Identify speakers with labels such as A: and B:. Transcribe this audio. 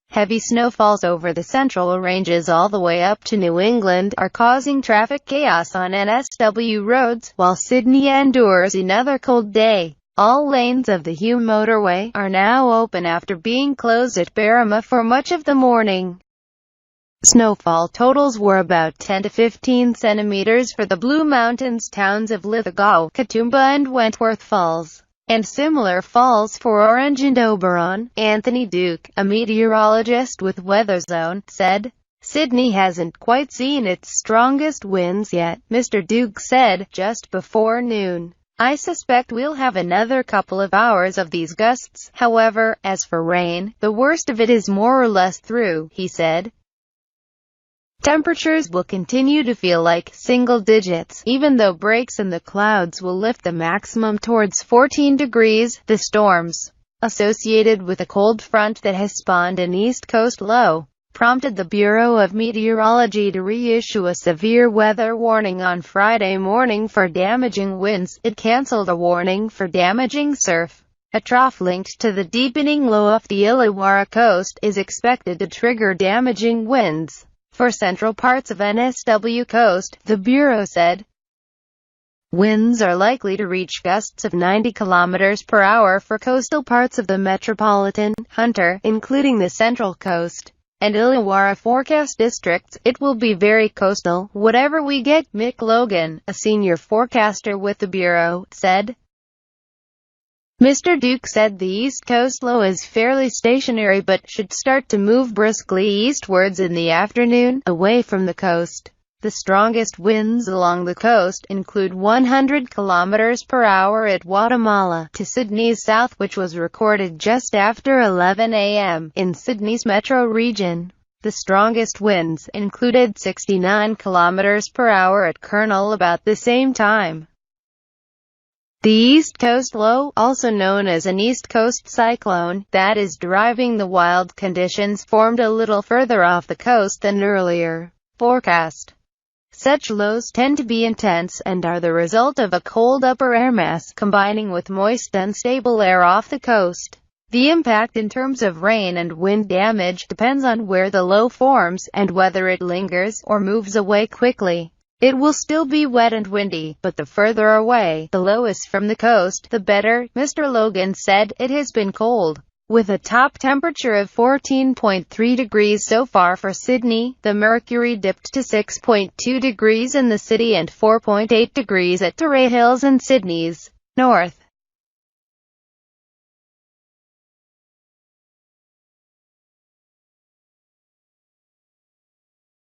A: Heavy snowfalls over the central ranges all the way up to New England are causing traffic chaos on NSW roads, while Sydney endures another cold day. All lanes of the Hume Motorway are now open after being closed at Berrima for much of the morning. Snowfall totals were about 10 to 15 centimeters for the Blue Mountains towns of Lithgow, Katoomba and Wentworth Falls, and similar falls for Orange and Oberon. Anthony Duke, a meteorologist with WeatherZone, said, "Sydney hasn't quite seen its strongest winds yet," Mr. Duke said, just before noon. "I suspect we'll have another couple of hours of these gusts. However, as for rain, the worst of it is more or less through," he said. Temperatures will continue to feel like single digits, even though breaks in the clouds will lift the maximum towards 14 degrees. The storms, associated with a cold front that has spawned an East Coast low, prompted the Bureau of Meteorology to reissue a severe weather warning on Friday morning for damaging winds. It cancelled a warning for damaging surf. A trough linked to the deepening low off the Illawarra coast is expected to trigger damaging winds for central parts of NSW coast, the Bureau said. Winds are likely to reach gusts of 90 km per hour for coastal parts of the metropolitan, Hunter, including the Central Coast, and Illawarra forecast districts. "It will be very coastal, whatever we get," Mick Logan, a senior forecaster with the Bureau, said. Mr. Duke said the East Coast low is fairly stationary but should start to move briskly eastwards in the afternoon, away from the coast. The strongest winds along the coast include 100 km per hour at Guatemala, to Sydney's south, which was recorded just after 11 a.m. in Sydney's metro region. The strongest winds included 69 km per hour at Kurnell about the same time. The East Coast low, also known as an East Coast cyclone, that is driving the wild conditions, formed a little further off the coast than earlier forecast. Such lows tend to be intense, and are the result of a cold upper air mass combining with moist unstable air off the coast. The impact in terms of rain and wind damage depends on where the low forms, and whether it lingers, or moves away quickly. It will still be wet and windy, but the further away the low is from the coast, the better, Mr. Logan said. It has been cold, with a top temperature of 14.3 degrees so far for Sydney. The mercury dipped to 6.2 degrees in the city and 4.8 degrees at Torrey Hills and Sydney's north.